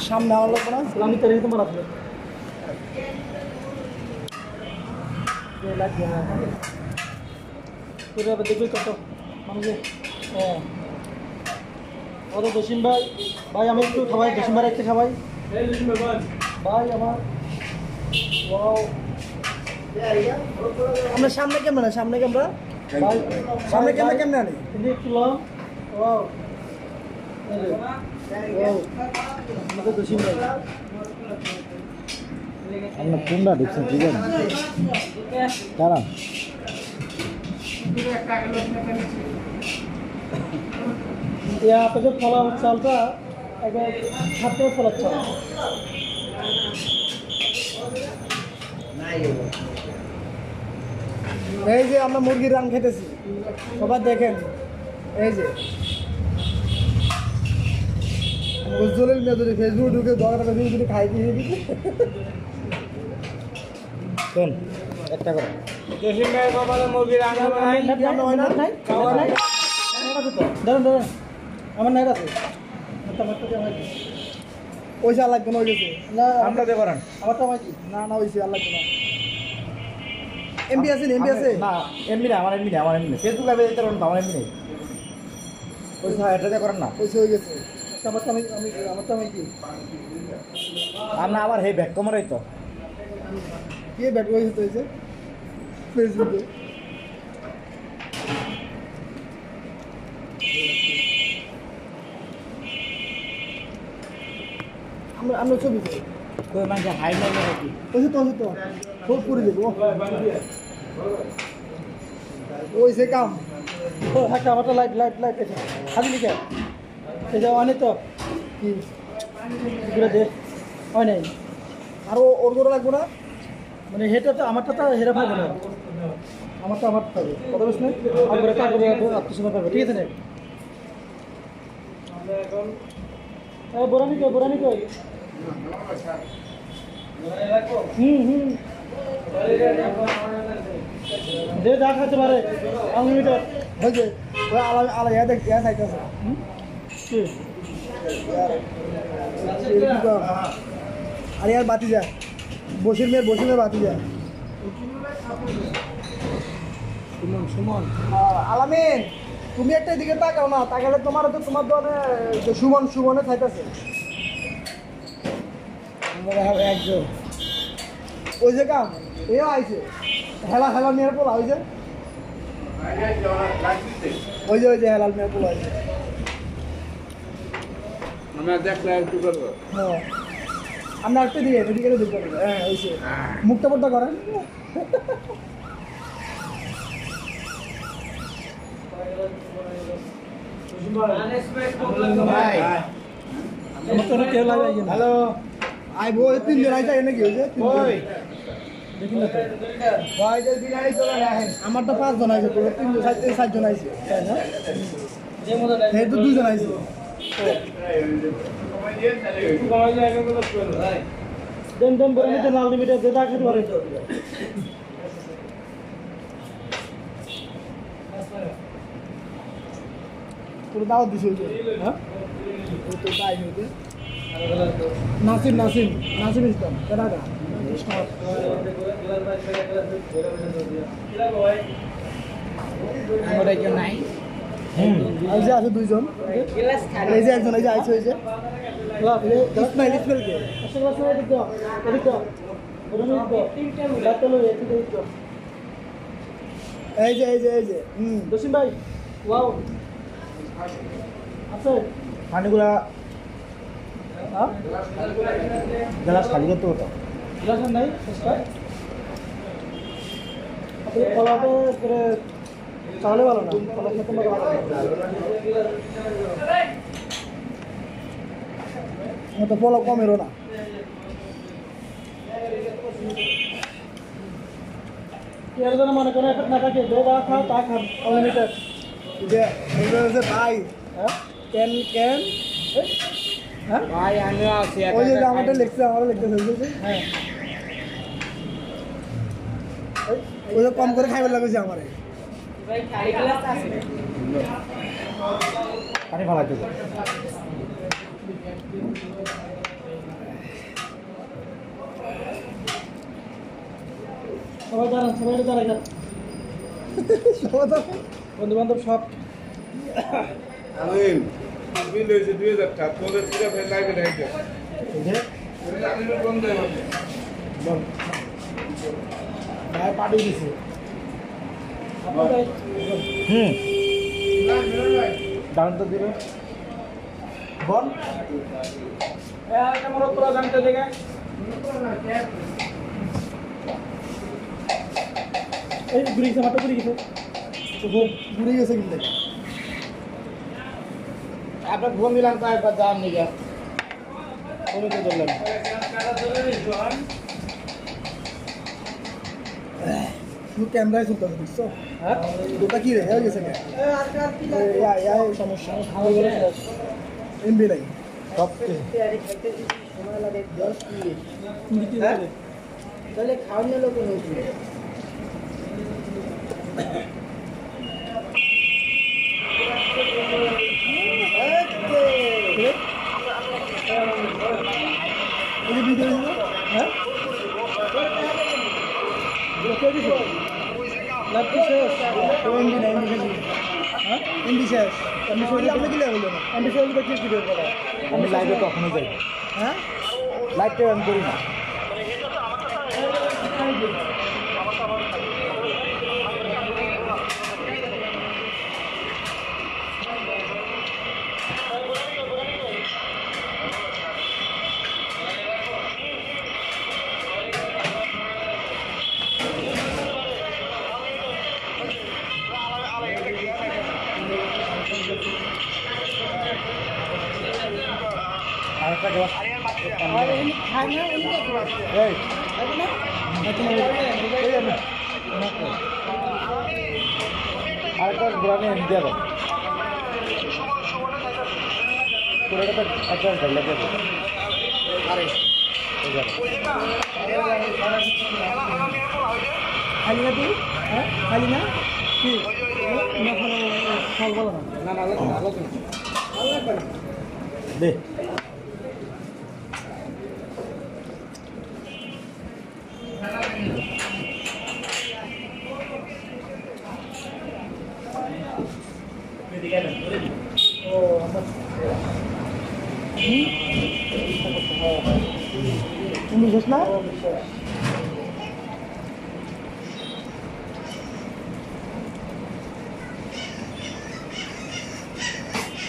সামনে আমার লাগবে না আমি তো রেখে তোমার আসবে লাগবে না দেখবি কত মানুষে হ্যাঁ কত দশিম ভাই ভাই আমি একটু খাবাই দশিম ভাই একটু খাবাই ভাই আমার আমরা সামনে ক্যামেরা ভাই সামনে ক্যামেরা কেমনে আনি একটু লম ওয়াও আমরা কোনটা দেখছেন ঠিক আছে কারণ আপনাদের ফলা চালটা একবার হাতে ফলার চাল এই যে আমরা মুরগির রান খেতেছি সবাই দেখেন এই যে উজ্জ্বলের মেয়ে ফেসবুক ঢুকে দরকার যদি খাই দিয়ে দিবি শোন একটা করে আমার নাই আছে পয়সা লাগবে না গেছে না আমরা দেবো না আমারটা মাইকি না না হয়েছে আর লাগবে না এমবি আছে না এমনি না আমার এমনি নেই ফেসবুক লাইভে দিতে পারবেন আমার এমনি নেই পয়সা এটা করেন না পয়সা হয়ে গেছে আমারটা মাইকি আর না আবার হে ব্যাক কমারাই তো কে ব্যাট হয়েছে ফেসবুকে আমরা ছবি কই মানে হাই লাগে নাকি তো খুব করে দেবো ওই সে কাম ও হ্যাঁ আমারটা লাইট আছে খালি লিখে এটা অনেক তো কি ঘুরে দে হয় নাই আরও ওর করে লাগবো না মানে হেটা তো আমারটা তো হেরা পাবো না আমার পাবে কথা বলিস না আর করে কাজ করে আত্মসময় পাবে ঠিক আছে না বোরানি কই দে যা খাতে পারে আনলিমিটেড হয়েছে ওই আলা ইয়া দেখ ইয়া চাইতেছে আরে यार বাতি যা বসির মেয়ের বাতি যা সুমন আলামিন তুমি একটা দিকে তাকাও না তাকালে তোমার দলে সুমনে খাইতেছে একজন ওই যে কাম এও আইছে হেলা মেয়ের পোলা ওই যে হেলাল মেয়ের পোলা হয়েছে হ্যাঁ আমরা একটা দিকে এদিকে দেখতে পারি হ্যাঁ ওইছে মুখটা পড়তা করেন হ্যালো আই বই তিনজন আইসা নাকি হয়েছে দেখি না তো আমার তো 5 জন আইছে তোর 3 জন 7 জন আইছে তাই না এই তো 2 জন আইছে দেন বলে নিতে লাল লিমিটেড দে রাখতে পারে তোর দাওয়াত দিছ হ্যাঁ ও তো তাই হইছে নাসিম ইসলাম কেনাডা আমরা কেউ নাই এই যে আছে 2 জন এই যে একজন এই যে আইছে হইছে ইসমাইল কে এই যে দশিম ভাই ওয়াও আছে পানিগুলা গ্লাস খালি করতে হতো গ্লাস নাই আপনি ফলাতে করে তাহলে ভালো না ফলা খেতে ভালো তো ফলা কমেরও না এর জন্য মনে করেন একটা না থাকে দে খাও তা খান আনলিমিটেড যে হচ্ছে ভাই হ্যাঁ ক্যান হ্যাঁ ভাই আমি আছি ওই যে আমারটা লিখতে হয়েছে হ্যাঁ ওই কম করে খাইবার লাগছে আমার পানি ফালাইতে যায়। সবাই দাঁড়ান, সবাই দাঁড়াই যান। বন্ধু বান্ধব সব আমি বিল হয়েছে 2000 টাকা তোদের পুরো ফের লাইভে রাখবে আমি বন্ধ হয়ে যাবে ভাই পাঠিয়ে দিছে। দাম তো দিবে বল একটা মোড়ক তোরা জানতে দেখে এই ঘুরে গেছে, মাথা ঘুরে গেছে, ঘুরে গেছে কিন্তু আপনার ঘুম দিলাম তো একবার দাম নিয়ে ফোনে তো ধরলাম শুধু ক্যামেরায় চলতে হবে, বুঝছো? হ্যাঁ ওটা কি রে হয়ে গেছে সমস্যা এমবি নাই সব তাহলে খাওয়ানো লোক হ্যাঁ আমি লাইভে কখনো যাই হ্যাঁ লাইভটা আমি করি না আরেকটা গ্লাস এই আরেকটা গ্রামে দিয়ে দাও পুরোটা একটা ঢাইলা দিয়ে দাও খালি না তুই হ্যাঁ খালি না কি না ফল বলো না দে ও আমরা তুমি বিশেষ না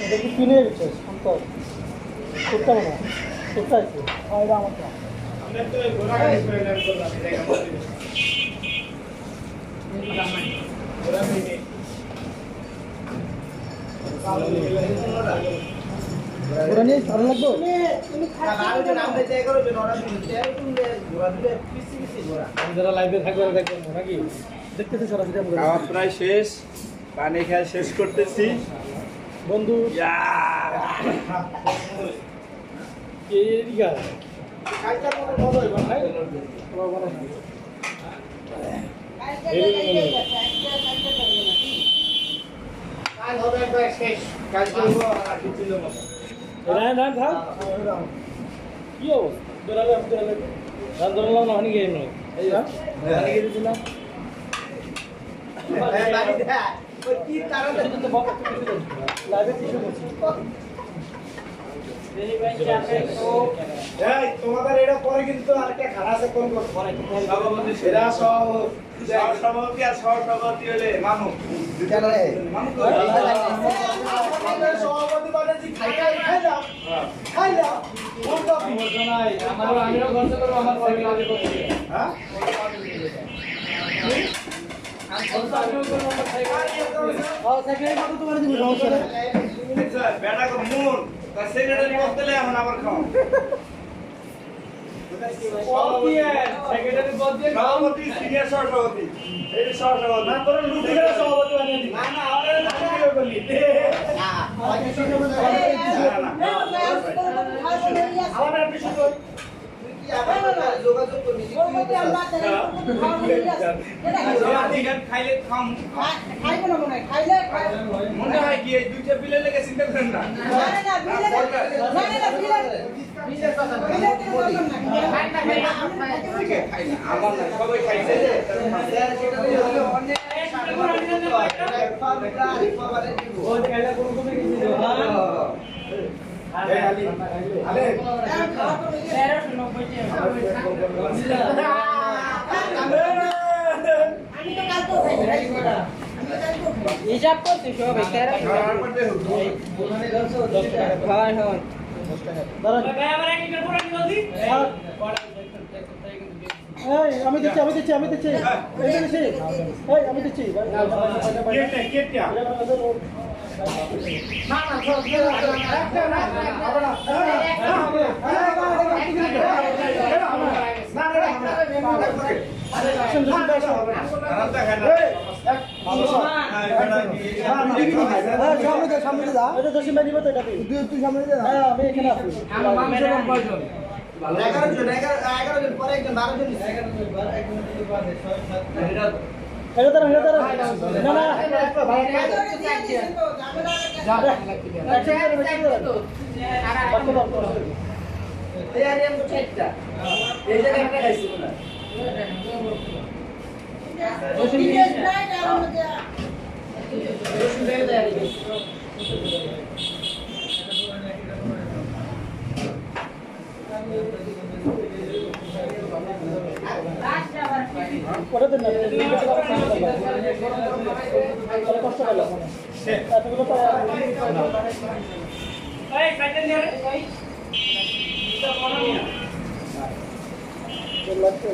এটা কি কিনে বিশেষ অন্তর করতে হবে না করতে আছে এটা আমারটা ওরা নিয়ে ভালো লাগবে যারা লাইভে থাকবে দেখবেন নাকি দেখতেছে সরাসরি আমরা খাওয়া প্রায় শেষ পানি খেয়ে শেষ করতেছি বন্ধু এদিকে কি অবস্থা ধরলাম না অনেক গেম নয় দিলাম তোমাদের এটা পরে কিন্তু আরেকটা খারাপ আছে কোন সভাপতি সেরা সভাপতি আর সহসভাপতি হলে মানুষ সভাপতি মানে যে খাইলাম আমিও গল্প করবো আমার হ্যাঁ তোমার দিব সমস্যা নেই বেটা কো মন তার সেক্রেটারি করতে এখন আবার খাও সভাপতি সিনিয়র সভাপতি এই সভাপতি না তোর লুকিয়ে সভাপতি বানিয়ে দিবি না না আরে বলি আমার আপনি শুধু মনে হয় কি এই দুইটা বিলের লেগে চিন্তা করেন না আমার না সবাই খাইছে হিসাব করছি সবাই হয় হয় আমি দিচ্ছি এই দিচ্ছি আমি দিচ্ছি সামনে যা এটা তো সিমা দিব তো এটা তুই সামনে যা আমি এখানে আছি 11 জন পরে একজন 12 জন এটা তো না না ওটা দেন না কষ্ট হলো এতগুলো তো এই কাটেন দিয়ে লাগছে